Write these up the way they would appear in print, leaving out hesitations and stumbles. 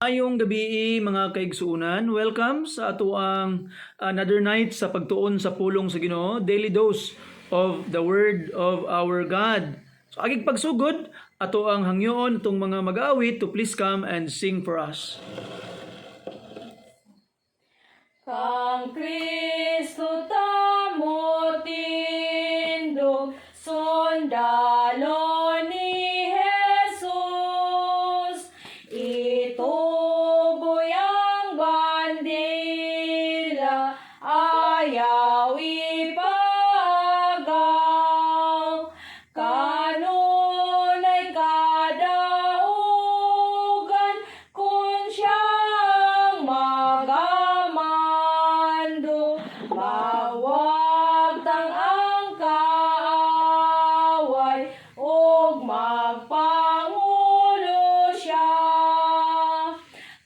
Ayong gabi mga kaigsuunan, welcome sa ato ang another night sa pagtuon sa pulong sa Ginoo, daily dose of the word of our God. So agig pagsugod, ato ang hangyoon itong mga mag-aawit to please come and sing for us. Kang Kristo tamo tindo, sondalo ni Jesus, ituboy ang bandila, ayaw ipagaw, kanunay kadaugan, kung siyang magamando, mawag tang ang kaaway, ug magpangulo siya.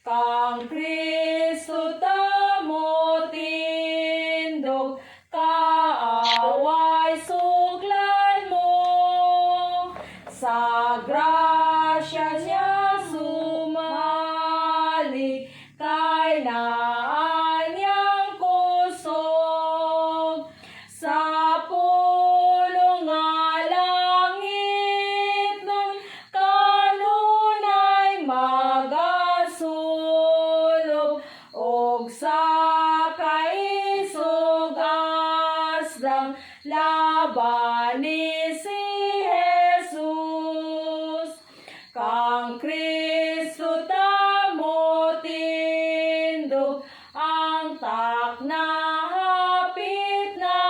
Kang Kristo tamo tindog, kaaway suklan mo, sa grasya niya sumali, kay naanyang kusog, sa pulong nga langit nun, kanunay magasulog, og sa kaisog asdang laban ni si Jesus. Kang Kristo tamo tindog, ang takna hapit na,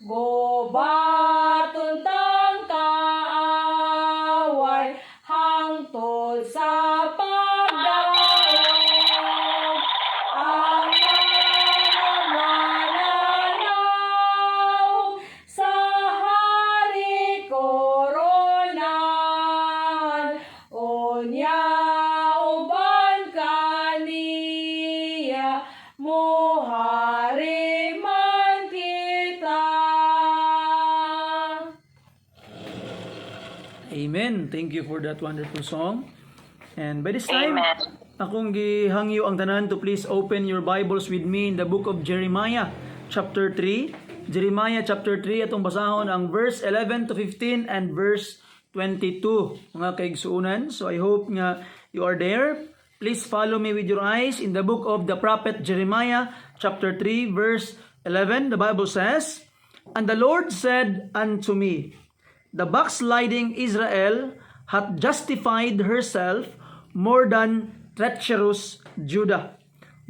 gubaton tang kaaway, hangtod sa pagdaog. Ang mga mananaw sa hari koronahan, unya uban kaniya, mohari man kita. Amen. Thank you for that wonderful song. And by this time, akong gihangyo ang tanan to please open your Bibles with me in the book of Jeremiah chapter 3. Jeremiah chapter 3, atong basahon ang verse 11 to 15 and verse 22, mga kaigsuunan. So I hope nga you are there. Please follow me with your eyes in the book of the prophet Jeremiah chapter 3 verse 11. The Bible says, "And the Lord said unto me, the backsliding Israel hath justified herself more than treacherous Judah.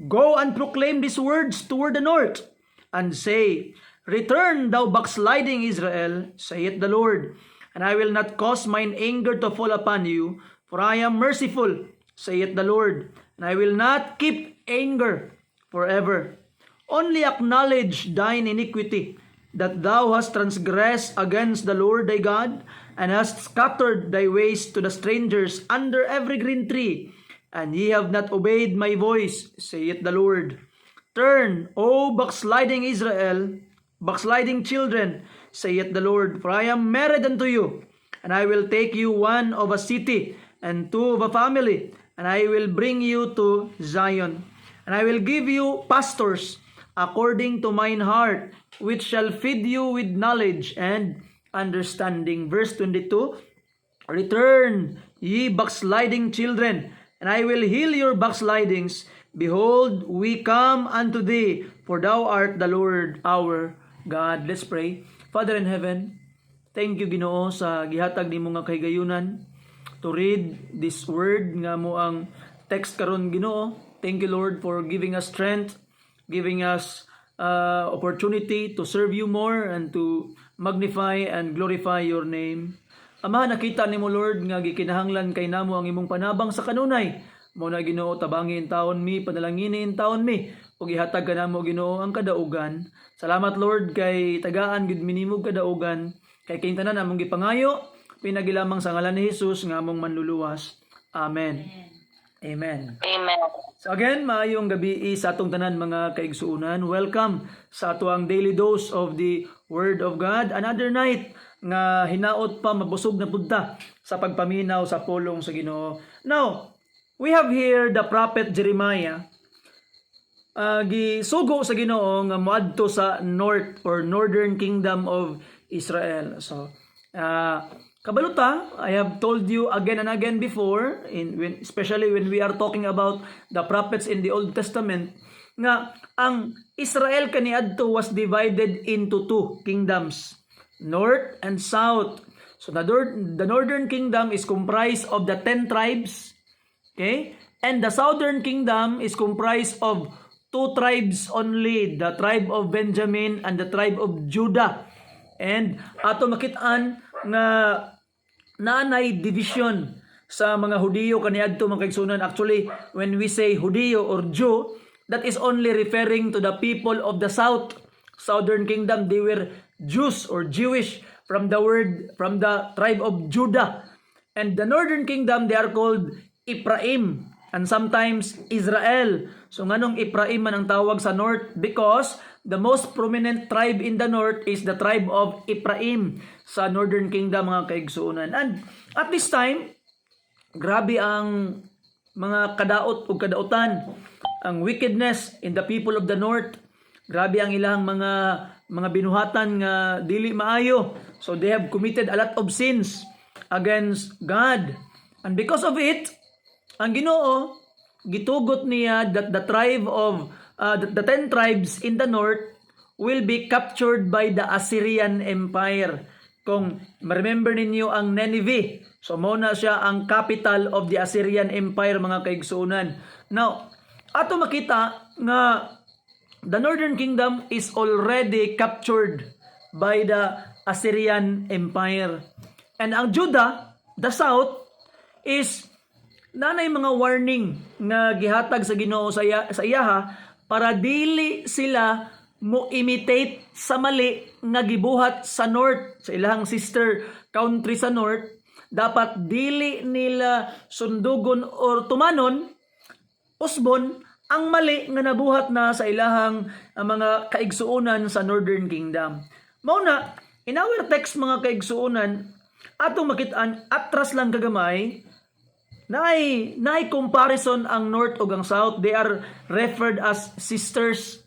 Go and proclaim these words toward the north, and say, Return, thou backsliding Israel, saith the Lord, and I will not cause mine anger to fall upon you, for I am merciful, saith the Lord, and I will not keep anger forever. Only acknowledge thine iniquity, that thou hast transgressed against the Lord thy God, and hast scattered thy ways to the strangers under every green tree, and ye have not obeyed my voice, saith the Lord. Turn, O backsliding Israel, backsliding children, saith the Lord, for I am married unto you, and I will take you one of a city, and two of a family, and I will bring you to Zion, and I will give you pastors according to mine heart, which shall feed you with knowledge and understanding." Verse 22, "Return, ye backsliding children, and I will heal your backslidings. Behold, we come unto thee, for thou art the Lord our God." Let's pray. Father in heaven, thank you Ginoo sa gihatag nimo nga kahigayunan to read this word nga mo ang text karon Ginoo. Thank you Lord for giving us strength, giving us opportunity to serve you more and to magnify and glorify your name. Ama, nakita nimo Lord nga gikinahanglan kay namo ang imong panabang sa kanunay. Mo na Ginoo tabangin taon mi, panalanginin taon mi, ug ihatag kanamo Ginoo ang kadaugan. Salamat Lord kay tagaan gid minimog kadaugan, kay kay tanan among gipangayo pinagilamang sa ngalan ni Hesus nga among manluluwas. Amen. Amen. Amen. So again, maayong gabi sa atong tanan mga kaigsuunan. Welcome sa atuang daily dose of the Word of God. Another night nga hinaot pa mabusog na punta sa pagpaminaw sa pulong sa Ginoo. Now, we have here the prophet Jeremiah. Gisugo sa Ginoo nga moadto sa north or northern kingdom of Israel. So, kabaluta, I have told you again and again before, especially when we are talking about the prophets in the Old Testament, nga ang Israel kaniadto was divided into two kingdoms, north and south. So the northern kingdom is comprised of the 10 tribes, okay? And the southern kingdom is comprised of 2 tribes only, the tribe of Benjamin and the tribe of Judah. And ato makitaan nga naanay division sa mga Hudiyo kaniadto mga kaigsunan. Actually, when we say Hudiyo or Jew, that is only referring to the people of the southern kingdom. They were Jews or Jewish from the tribe of Judah. And the northern kingdom, they are called Ephraim and sometimes Israel. So nganong Ephraim man ang tawag sa north? Because the most prominent tribe in the north is the tribe of Ephraim sa northern kingdom mga kaigsuunan. And at this time, grabe ang mga kadaot o kadautan, ang wickedness in the people of the north. Grabe ang ilang mga binuhatan nga dili maayo. So they have committed a lot of sins against God. And because of it, ang Ginoo gitugot niya that the 10 tribes in the north will be captured by the Assyrian Empire. Kung remember ninyo ang Nineveh, so muna siya ang capital of the Assyrian Empire mga kaigsuunan. Now, ato makita nga the northern kingdom is already captured by the Assyrian Empire. And ang Judah, the south, is nanay mga warning nga gihatag sa Ginoo sa iyaha para dili sila mo imitate sa mali nga gibuhat sa north, sa ilang sister country sa north. Dapat dili nila sundugon or tumanon usbon ang mali nga nabuhat na sa ilahang mga kaigsuunan sa northern kingdom. Mauna, in our text mga kaigsuunan, atong makitaan atras lang kagamay, naay comparison ang north ug ang south. They are referred as sisters.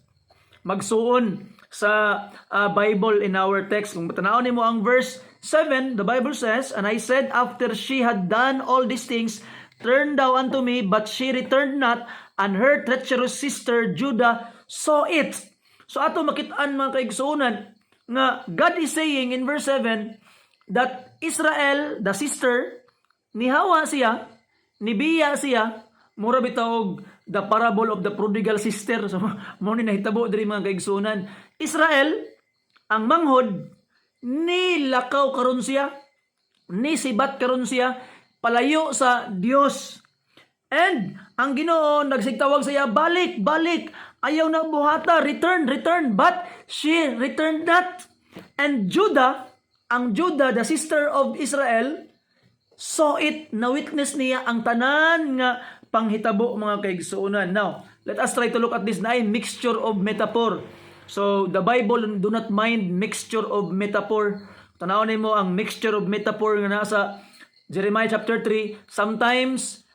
Magsuon sa Bible in our text. Kung tanawon nimo ang verse 7, the Bible says, "And I said, after she had done all these things, turn thou unto me, but she returned not, and her treacherous sister Judah saw it." So ato makitaan mga kaigsuunan nga God is saying in verse 7 that Israel, the sister, nihawa siya, nibiya siya, mura bitaog the parable of the prodigal sister. So mo ni nahitabo diri mga kaigsuunan. Israel, ang manghod, nilakaw karon siya, ni sibat karon siya, palayo sa Dios. And ang Ginoo nagsigtawag sa iya, balik, balik. Ayaw na buhata, return, return. But she returned not. And Judah, ang Judah, the sister of Israel, saw it, na witness niya ang tanan nga panghitabo mga kaigsuunan. Now, let us try to look at this na mixture of metaphor. So, the Bible do not mind mixture of metaphor. Tanawon nimo ang mixture of metaphor nga nasa Jeremiah chapter 3. Sometimes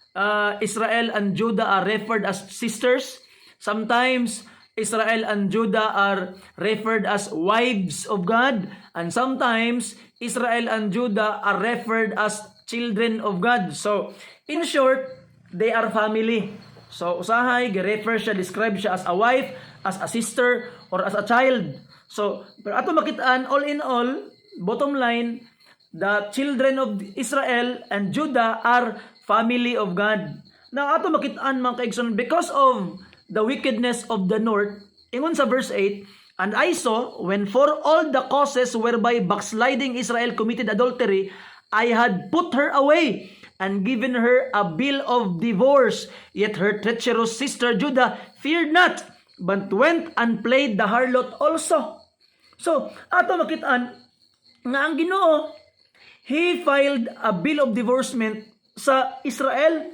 Israel and Judah are referred as sisters. Sometimes Israel and Judah are referred as wives of God. And sometimes Israel and Judah are referred as children of God. So, in short, they are family. So, usahay, gi-refer siya, describe siya as a wife, as a sister, or as a child. So, pero ato makitaan, all in all, bottom line, the children of Israel and Judah are family of God. Now, ato makitaan mga kaigsoon, because of the wickedness of the north, ingon sa verse 8, "And I saw, when for all the causes whereby backsliding Israel committed adultery, I had put her away, and given her a bill of divorce. Yet her treacherous sister Judah feared not, but went and played the harlot also." So, ato makitaan nga ang Ginoo, He filed a bill of divorcement sa Israel.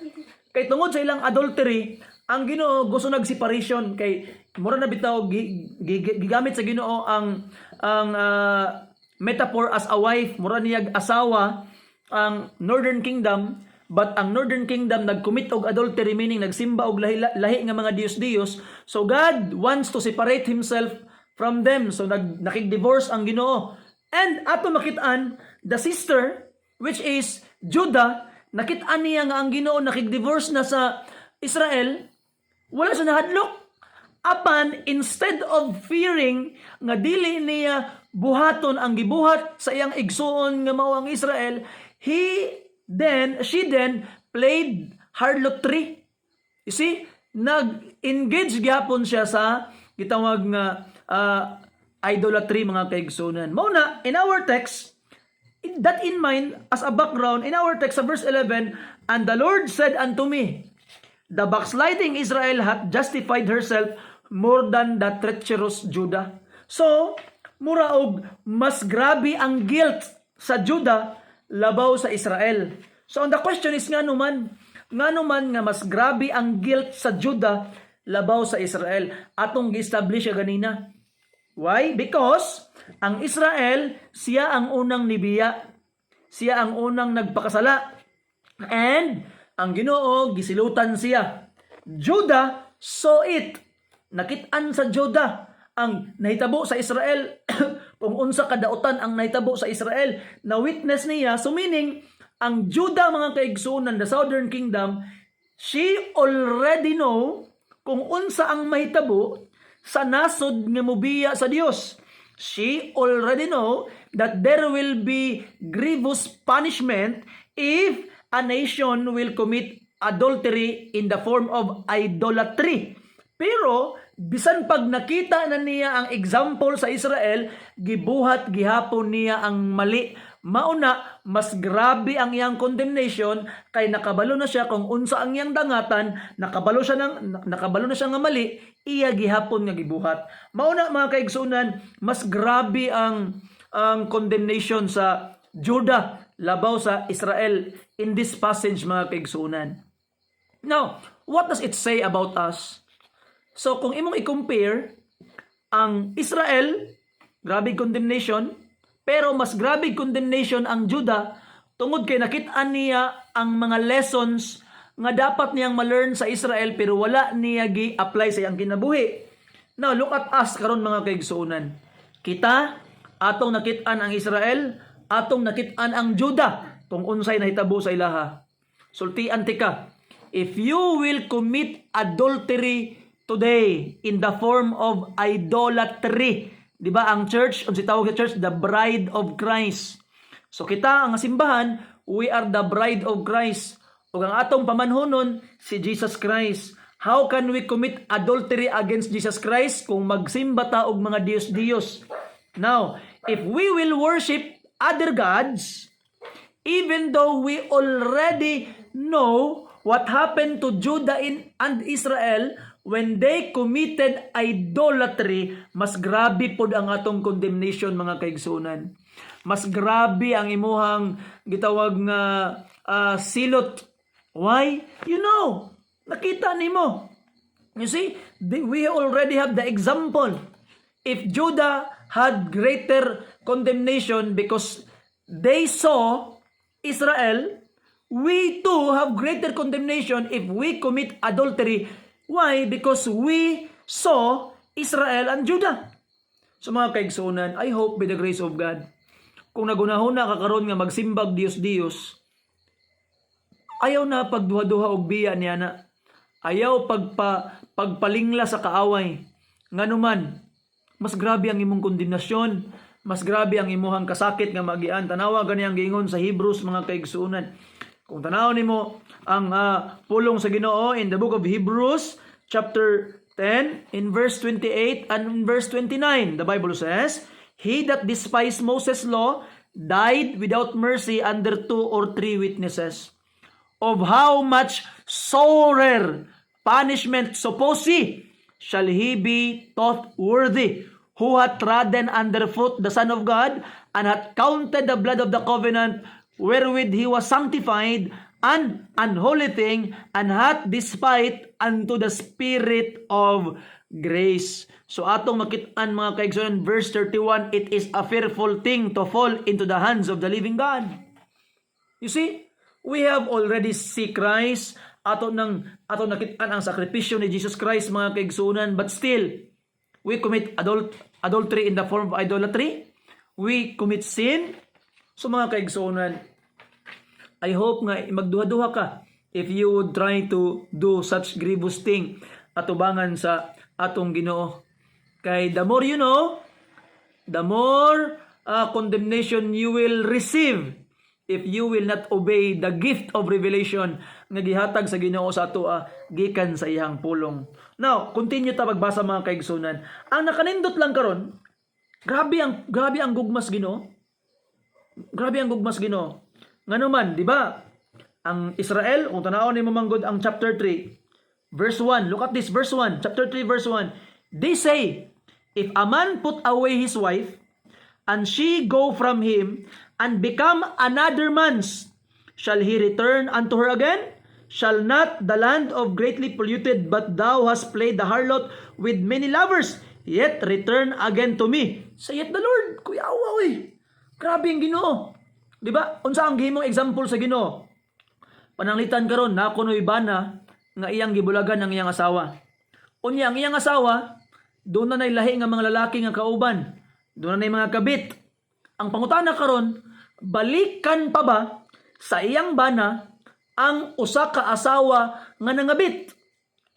Kay tungod sa ilang adultery, ang Ginoo gusto nag-separation. Kay mura na bitaw gigamit sa Ginoo ang metaphor as a wife, mura niya asawa ang northern kingdom, but ang Northern Kingdom nag-commit og adultery, meaning nagsimba og lahi nga mga Dios-Dios. So God wants to separate himself from them. So nakig-divorce ang Ginoo. And ato makitaan, the sister, which is Judah, nakitaan niya nga ang Ginoo nakig-divorce na sa Israel, wala sa nahadlok. Apan, instead of fearing nga dili niya buhaton ang gibuhat sa iyang igsuon nga mao ang Israel, she then played harlotry. You see, nag-engage gyapon siya sa gitawag nga idolatry, mga kaigsunan. Mao na, in our text, that in mind, as a background, in our text sa verse 11, and the Lord said unto me, the backsliding Israel hath justified herself more than the treacherous Judah. So, mura og mas grabe ang guilt sa Judah labaw sa Israel. So, the question is nga naman nga mas grabe ang guilt sa Judah labaw sa Israel. Atong gi-establish siya ganina. Why? Because ang Israel, siya ang unang nibiya. Siya ang unang nagpakasala. And ang Ginoo gisilutan siya. Judah saw it. Nakit-an sa Judah ang nahitabo sa Israel. Kung unsa kadautan ang nahitabo sa Israel, na witness niya. So meaning, ang Judah, mga kaigsunan, the Southern Kingdom, she already know kung unsa ang mahitabo sa nasod nga mobiya sa Dios. She already know that there will be grievous punishment if a nation will commit adultery in the form of idolatry. Pero bisan pag nakita na niya ang example sa Israel, gibuhat gihapon niya ang mali. Mauna, mas grabe ang iyang condemnation kay nakabalo na siya kung unsa ang iyang dangatan, nakabalo na siya nga mali, iya gihapon nga gibuhat. Mauna, mga kaigsunan, mas grabe ang condemnation sa Judah labaw sa Israel in this passage, mga kaigsunan. Now, what does it say about us? So, kung imong i-compare, ang Israel, grabe condemnation, pero mas grabe condemnation ang Judah, tungod kay nakit-an niya ang mga lessons nga dapat niyang ma-learn sa Israel, pero wala niya gi-apply sa iyang kinabuhi. Now, look at us karon, mga kaigsuunan. Kita, atong nakit-an ang Israel, atong nakit-an ang Judah, kung unsay nahitabo sa ilaha. Sultian tika, if you will commit adultery today in the form of idolatry, di ba ang church, ang sitawag sa church, the bride of Christ. So kita, ang simbahan, we are the bride of Christ. O ang atong pamanhonon, si Jesus Christ. How can we commit adultery against Jesus Christ kung magsimba ta og mga Diyos-Diyos? Now, if we will worship other gods, even though we already know what happened to Judah and Israel, when they committed idolatry, mas grabe pod ang atong condemnation, mga kaigsunan. Mas grabe ang imuhang gitawag nga silot. Why? You know, nakita nimo. You see, we already have the example. If Judah had greater condemnation because they saw Israel, we too have greater condemnation if we commit adultery. Why? Because we saw Israel and Judah. So mga kaigsunan, I hope by the grace of God, kung nagunahon na kakaroon nga magsimbag Diyos-Diyos, ayaw na pagduha-duha og biya niya na, ayaw pagpalingla sa kaaway. Nganuman, mas grabe ang imong kondemnasyon, mas grabe ang imuhang kasakit nga magian. Tanawa ganiyang giingon sa Hebrews, mga kaigsunan. Kung tanaw nimo ang pulong sa Ginoo in the book of Hebrews chapter 10 in verse 28 and in verse 29, the Bible says, "He that despised Moses' law died without mercy under 2 or 3 witnesses. Of how much sorer punishment suppose he shall he be thought worthy, who hath trodden underfoot the Son of God, and hath counted the blood of the covenant wherewith he was sanctified an unholy thing, and hath despite unto the Spirit of grace." So atong makit-an, mga kaigsunan, verse 31, it is a fearful thing to fall into the hands of the living God. You see, We have already see Christ, ato nakitaan ang sakripisyo ni Jesus Christ mga kaigsunan, but still we commit adultery in the form of idolatry. We commit sin. So mga kaigsunan, I hope nga magduha-duha ka if you would try to do such grievous thing atubangan sa atong Ginoo. Kay the more you know, the more condemnation you will receive if you will not obey the gift of revelation nga gihatag sa Ginoo sa ato gikan sa iyang pulong. Now, continue ta pagbasa mga kaigsunan. Ang nakanindot lang karon, grabe ang gugmas Ginoo. Grabe ang gugmas Ginoo. Ngano man, di ba? Ang Israel, kung tanawon nimo manggod ang chapter 3, verse 1. Look at this, verse 1. Chapter 3, verse 1. They say, if a man put away his wife, and she go from him, and become another man's, shall he return unto her again? Shall not the land of greatly polluted, but thou hast played the harlot with many lovers, yet return again to me, saith the Lord. Kuya, uy, grabe ang Ginoo. Di ba? Unsa ang gihimong example sa Ginoo? Pananglitan karon na kuno'y bana nga iyang gibulagan ang iyang asawa. Unya ang iyang asawa, doon na lahi nga mga lalaki nga kauban. Doon na mga kabit. Ang pangutana karon, balikan pa ba sa iyang bana ang usa ka asawa nga nangabit?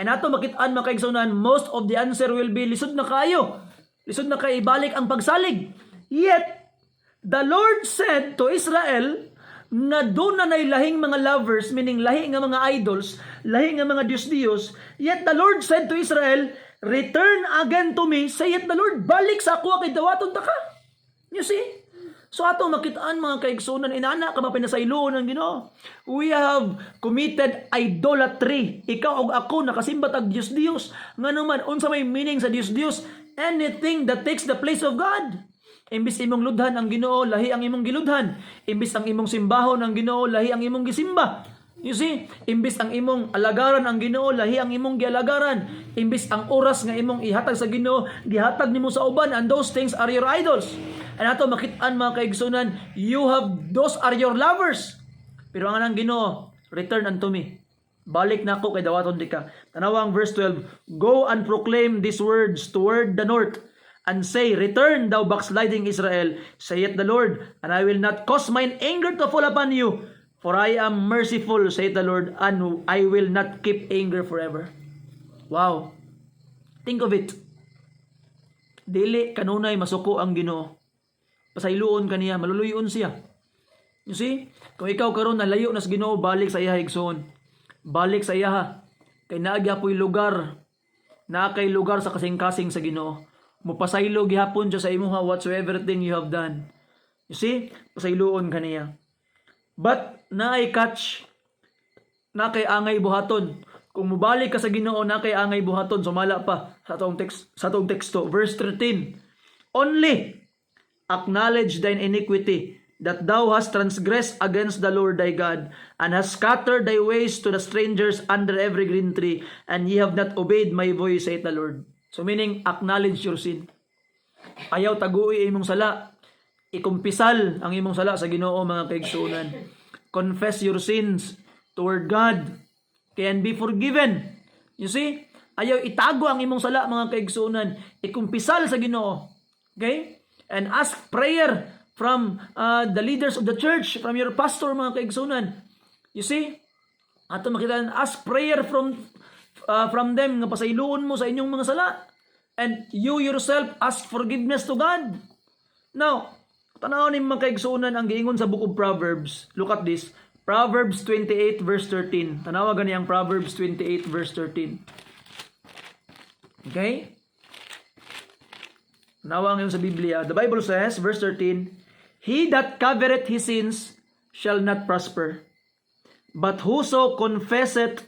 And ato makitaan mga kaigsunan, most of the answer will be lisod na kayo. Lisod na kay ibalik ang pagsalig. Yet, the Lord said to Israel na doon na lahing mga lovers, meaning lahi nga mga idols, lahi nga mga Diyos-Diyos. Yet the Lord said to Israel, return again to me, saith the Lord. Balik sa ako kay dawaton ta ka. You see? So ato makitaan mga kaigsunan, inana ka mapinasayloon ng Ginoo. We have committed idolatry. Ikaw og ako nakasimbat ang Diyos-Diyos. Nga naman, unsa may meaning sa Diyos-Diyos? Anything that takes the place of God. Imbis imong ludhan ang Ginoo, lahi ang imong giludhan. Imbis ang imong simbahon ang Ginoo, lahi ang imong gisimba. You see, imbis ang imong alagaran ang Ginoo, lahi ang imong gialagaran. Imbis ang oras nga imong ihatag sa Ginoo, gihatag nimo sa uban, and those things are your idols. And ato makitaan mga kaigsunan, those are your lovers. Pero ang anang Ginoo, return unto me. Balik na ako kay dawaton di ka. Tanawang verse 12, go and proclaim these words toward the north, and say, return thou backsliding Israel, saith the Lord, and I will not cause mine anger to fall upon you, for I am merciful, saith the Lord, and I will not keep anger forever. Wow. Think of it. Dili kanunay masuko ang Ginoo. Pasayloon kaniya, maluluyon siya. You see? Kung ikaw karon nalayo na sa Ginoo, balik sa iya higsoon. Balik sa iya. Kay naagya po'y lugar. Na kay lugar sa kasing-kasing sa Ginoo. Mupasaylo gihapon siya sa imuha whatsoever thing you have done. You see? Pasayloon kaniya. But naay catch, na kay angay buhaton. Kung mubalik ka sa Ginoo, na kay angay buhaton, sumala pa sa atong teksto. Verse 13. Only acknowledge thine iniquity, that thou hast transgressed against the Lord thy God, and hast scattered thy ways to the strangers under every green tree, and ye have not obeyed my voice, saith the Lord. So meaning, acknowledge your sin. Ayaw tagui imong sala. Ikumpisal ang imong sala sa Ginoo mga kaigsunan. Confess your sins toward God, and be forgiven. You see? Ayaw itago ang imong sala mga kaigsunan. Ikumpisal sa Ginoo. Okay? And ask prayer from the leaders of the church, from your pastor mga kaigsunan. You see? Ato makita, ask prayer from them nga pasayloon mo sa inyong mga sala. And you yourself ask forgiveness to God. Now, tanaw ni mga kaigsunan ang giingon sa book of Proverbs. Look at this. Proverbs 28 verse 13. Tanawa gani ang Proverbs 28 verse 13. Okay? Tanawa ngayon sa Biblia. The Bible says, verse 13, he that covereth his sins shall not prosper, but whoso confesseth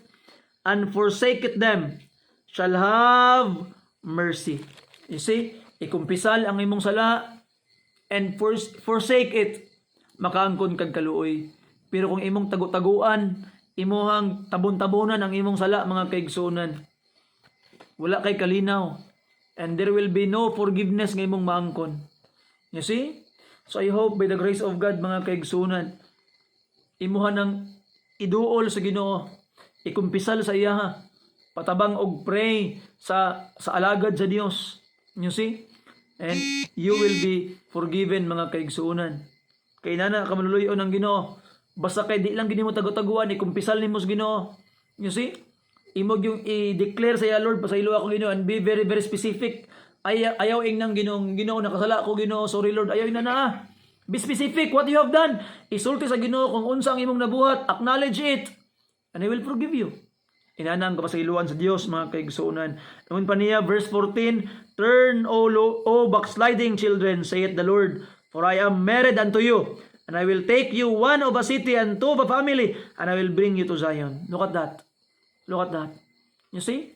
and forsaketh them shall have mercy. You see? Ikumpisal ang imong sala and forsake it, makaangkon kag kaluoy. Pero kung imong tagu-taguan, imuhang tabon-tabonan ang imong sala mga kaigsunan, wala kay kalinaw, and there will be no forgiveness ng imong maangkon. You see? So I hope by the grace of God mga kaigsunan, imuha ng iduol sa Ginoo, ikumpisal sa iya ha, patabang og pray sa alagad sa Dios. You see? And you will be forgiven mga kaigsuunan. Kay nana ka manuluyon ng Ginoo. Basta kay di lang gini mo tago-taguan, ikumpisal nimo sa Ginoo. You see? Imog yung i-declare sa iya, Lord, pasaylo ako Ginoo, and be very very specific. Ayaw ing nang Ginoo nakasala ko Ginoo, sorry Lord, ayaw na na. Be specific what you have done. Isulti sa Ginoo kung unsa ang imong nabuhat, acknowledge it, and He will forgive you. Inanang kapasayloan sa Dios mga kaigsuunan. Naman pa niya, verse 14, turn, O backsliding children, saith the Lord, for I am married unto you, and I will take you one of a city and two of a family, and I will bring you to Zion. Look at that. Look at that. You see?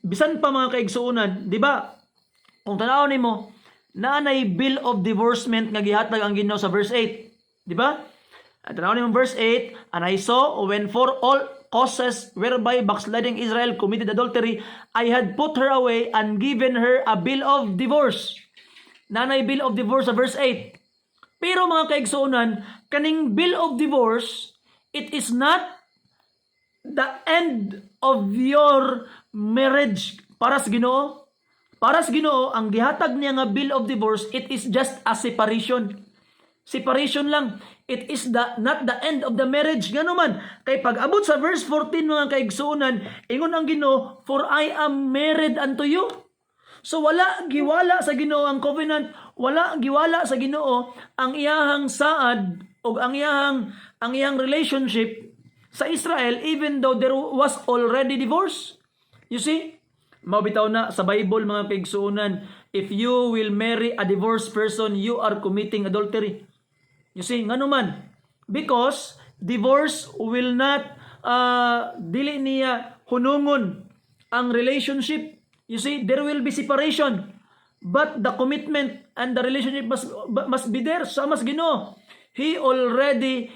Bisan pa mga kaigsuunan, di ba? Kung tanaw nimo, naanay bill of divorcement nga gihatag ang Ginoo sa verse 8. Di ba? At tanaw nimo verse 8, and I saw when for all causes whereby backsliding Israel committed adultery, I had put her away and given her a bill of divorce. Nanay bill of divorce sa verse 8. Pero mga kaigsuunan, kaning bill of divorce, it is not the end of your marriage para sa Ginoo. Para sa Ginoo, ang gihatag niya nga bill of divorce, it is just a separation. Separation lang. It is not the end of the marriage. Nga naman, kay pag-abot sa verse 14 mga kaigsuunan, ingon ang Ginoo, for I am married unto you. So wala giwala sa Ginoo ang covenant, wala giwala sa Ginoo ang iyahang saad o ang iyang relationship sa Israel, even though there was already divorce. You see? Mabitaw na sa Bible mga kaigsuunan, if you will marry a divorced person, you are committing adultery. You see, nga naman, because divorce will not dili niya hunungon ang relationship. You see, there will be separation, but the commitment and the relationship must be there. Sa mas Ginoo, He already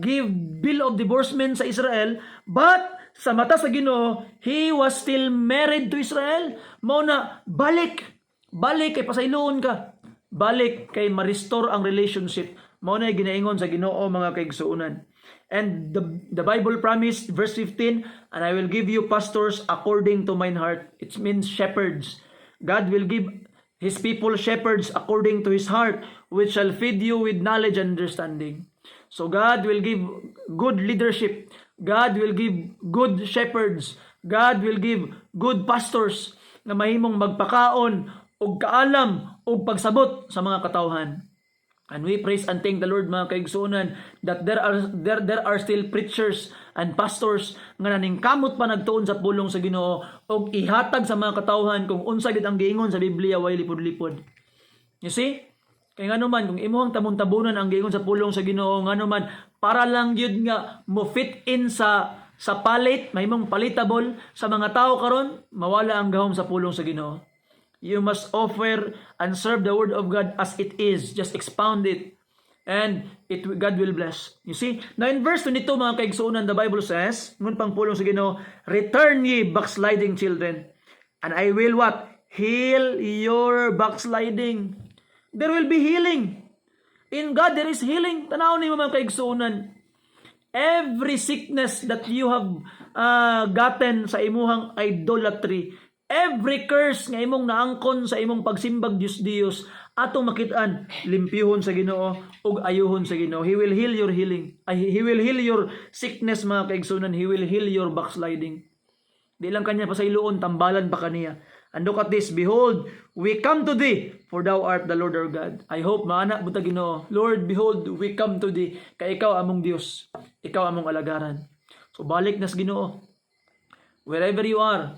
give bill of divorcement sa Israel, but sa mata sa Ginoo, He was still married to Israel. Mao na balik kay pasayloon ka, balik kay ma-restore ang relationship. Mao na ginaingon sa Ginoo mga kaigsuunan. And the Bible promised, verse 15, and I will give you pastors according to mine heart. It means shepherds. God will give His people shepherds according to His heart, which shall feed you with knowledge and understanding. So God will give good leadership. God will give good shepherds. God will give good pastors na mahimong magpakaon og kaalam og pagsabot sa mga katawhan. And we praise and thank the Lord mga kaigsuunan that there are still preachers and pastors nga naningkamot pa nagtuon sa pulong sa Ginoo og ihatag sa mga katawhan kung unsa gid ang giingon sa Biblia way lipod-lipod. You see? Kay nga naman kung imuhang tamun-tabunan ang giingon sa pulong sa Ginoo, nga naman para lang yun nga mo fit in sa palit, mahimong palatable sa mga tao karon, mawala ang gahom sa pulong sa Ginoo. You must offer and serve the word of God as it is. Just expound it. And God will bless. You see? Now in verse 22 mga kaigsuunan, the Bible says, ngun pang pulong sa Ginoo, return ye backsliding children, and I will what? Heal your backsliding. There will be healing. In God there is healing. Tanaw ni mga kaigsuunan. Every sickness that you have gotten sa imuhang idolatry, every curse nga imong naangkon sa imong pagsimbag Dios atong makitaan, limpyuhon sa Ginoo ug ayuhon sa Ginoo. He will heal your healing. He will heal your sickness mga kaigsunan. He will heal your backsliding. Di lang kanya pasayloon, tambalan pa kaniya. And look at this, behold, we come to thee, for thou art the Lord our God. I hope maana buta Ginoo, Lord, behold, we come to thee, kay ikaw among Dios, ikaw among alagaran. So balik nas Ginoo, wherever you are.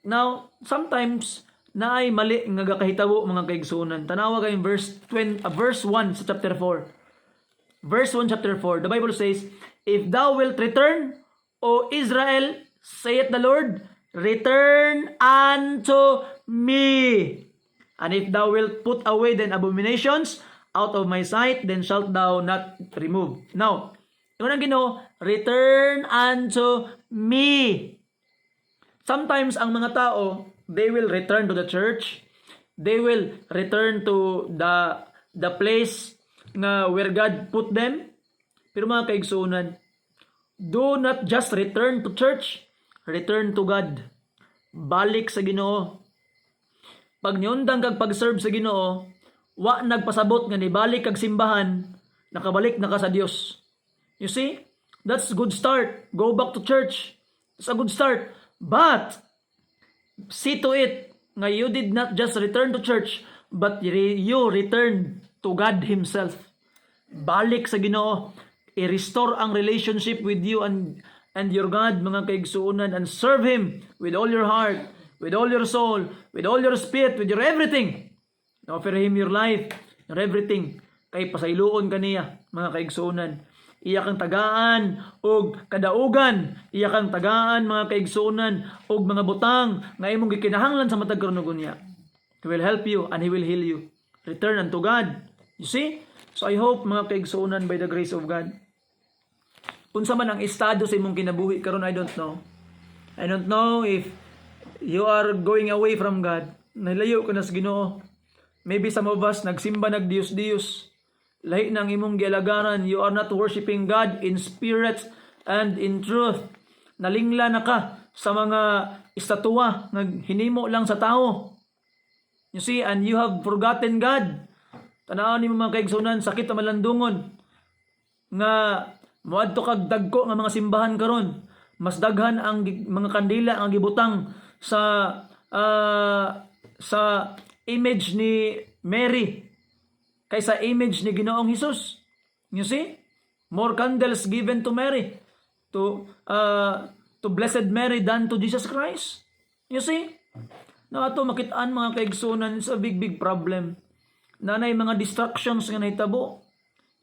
Now, sometimes naay mali nga gakahitabo mga kaigsunan. Tanawa kay verse 1 sa chapter 4. Verse 1 chapter 4. The Bible says, if thou wilt return, O Israel, saith the Lord, return unto me. And if thou wilt put away thine abominations out of my sight, then shalt thou not remove. Now, yun ang Ginoo, return unto me. Sometimes ang mga tao, they will return to the church. They will return to the place nga where God put them. Pero mga kaigsunan, do not just return to church, return to God. Balik sa Ginoo. Pag niundang kag pag-serve sa Ginoo, wa nagpasabot nga nibalik kag simbahan, nakabalik na ka sa Dios. You see? That's a good start. Go back to church. It's a good start. But see to it nga you did not just return to church, but you returned to God Himself. Balik sa Ginoo. I-restore ang relationship with you and your God, mga kaigsuunan, and serve Him with all your heart, with all your soul, with all your spirit, with your everything. Offer Him your life, your everything. Kay pasayloon kaniya, mga kaigsuunan. Iya kang tagaan og kadaugan, iya kang tagaan mga kaigsuunan og mga butang nga imong gikinahanglan sa matag karon niya. He will help you and He will heal you. Return unto God. You see? So I hope mga kaigsuunan, by the grace of God, unsa man ang estado sa imong kinabuhi karon, I don't know. I don't know if you are going away from God. Nalayo ka na sa Ginoo. Maybe some of us nagsimba, nagdios-dios. Lahi nang imong gialagaran, you are not worshiping God in spirit and in truth. Nalingla na ka sa mga estatwa nga hinimo lang sa tao. You see, and you have forgotten God. Tanawon nimo mga kaigsunan, sakit ang malandungon nga moadto kag dagko nga mga simbahan karon. Mas daghan ang mga kandila ang gibutang sa image ni Mary kaysa image ni Ginoong Hesus. You see? More candles given to Mary, to Blessed Mary than to Jesus Christ. You see? Na ato makitaan mga kaigsunan, is a big problem. Nanay mga distractions nga nahitabo.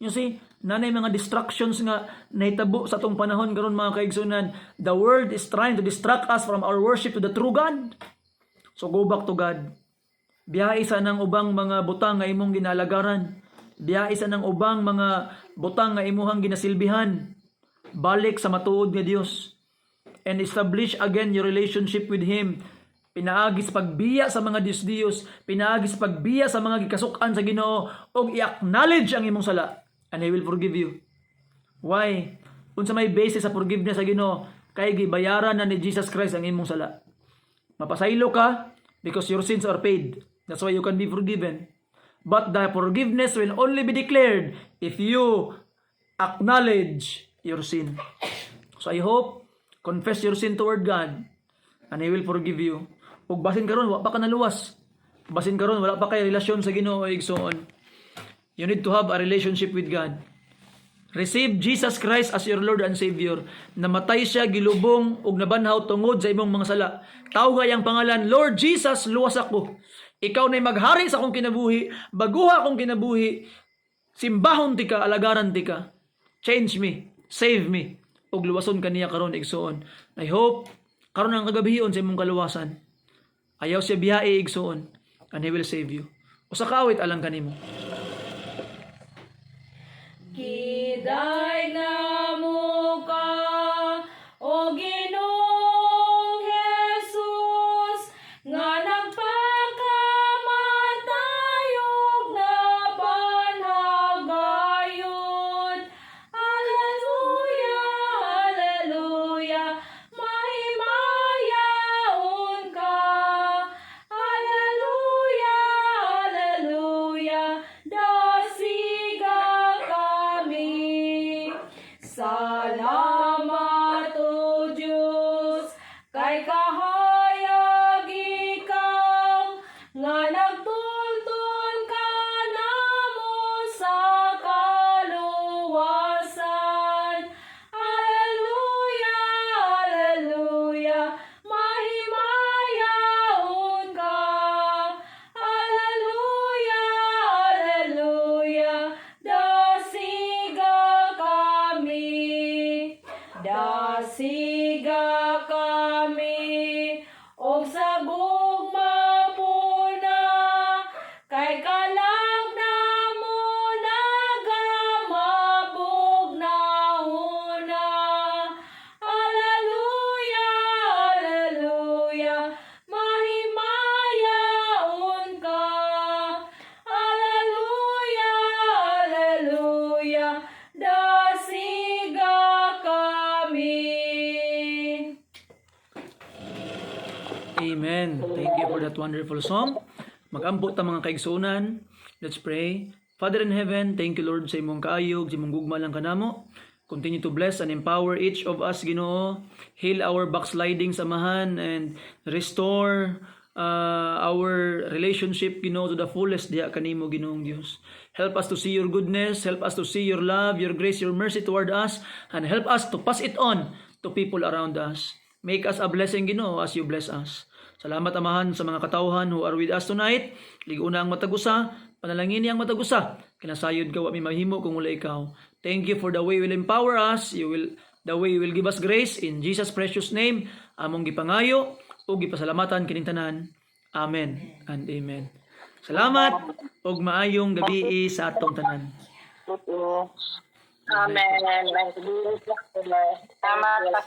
You see? Nanay mga distractions nga nahitabo sa atong panahon karon mga kaigsunan. The world is trying to distract us from our worship to the true God. So go back to God. Biyahe sa nang ubang mga butang nga imong ginalagaran. Biyahe sa nang ubang mga butang nga imuhang ginasilbihan. Balik sa matuod nga Dios and establish again your relationship with Him. Pinaagis pagbiya sa mga Dios-Dios, pinaagis pagbiya sa mga gikasukan sa Ginoo, og i-acknowledge ang imong sala and He will forgive you. Why? Unsa may basis sa forgiveness sa Ginoo? Kay gibayaran na ni Jesus Christ ang imong sala. Mapasaylo ka because your sins are paid. That's why you can be forgiven. But the forgiveness will only be declared if you acknowledge your sin. So I hope, confess your sin toward God and He will forgive you. Ug basin karon wa pa ka naluwas. Basin karon wala pa kay relasyon sa Ginoo o igsoon. You need to have a relationship with God. Receive Jesus Christ as your Lord and Savior. Namatay siya, gilubong ug nabanhaw tungod sa imong mga sala. Tawag ang pangalan, Lord Jesus, luwas ako. Ikaw na'y maghari sa akong kinabuhi, baguha akong kinabuhi, simbahon ti ka, alagaran ti ka. Change me, save me, ug luwason kaniya karon igsoon. I hope karon ang kagabihion sa imong kaluwasan. Ayaw siya biyahe igsoon, and He will save you. Usa ka awit alang kanimo. Kiday na mo ka, O Ginoong Jesus, nga nagpakamatayog na panhagayon. Hallelujah, hallelujah, mahimayaon ka. Hallelujah, hallelujah, dasiga kami. Salamat, O Diyos, kay kahayag ikaw, nga nagtultol ka namo sa kaluwasan. Hallelujah, hallelujah, mahimayaon ka. Hallelujah, hallelujah, dasiga kami. Dasiga kami, og sa gugma puna, kay kalag na mo nagamabog na una. Hallelujah, hallelujah, mahimayaon ka. Hallelujah, hallelujah, dasiga Amen. Thank you for that wonderful song. Mag-ambot ta mga kaigsunan. Let's pray. Father in heaven, thank you Lord sa imong kaayog, sa imong gugma lang kanamo. Continue to bless and empower each of us, Ginoo. Heal our backsliding samahan and restore our relationship, Ginoo, to the fullest diha kanimo, Ginoong Dios. Help us to see your goodness, help us to see your love, your grace, your mercy toward us, and help us to pass it on to people around us. Make us a blessing, Ginoo, as you bless us. Salamat, Amahan, sa mga katawhan who are with us tonight. Liguna ang matagusa, panalangin ang matagusa. Kinasayod ka, wa may mahimo kung wala ikaw. Thank you for the way you will empower us. The way you will give us grace. In Jesus' precious name, among gipangayo, o gipasalamatan kining tanan. Amen and amen. Salamat, og maayong gabi sa atong tanan. Amen. Salamat.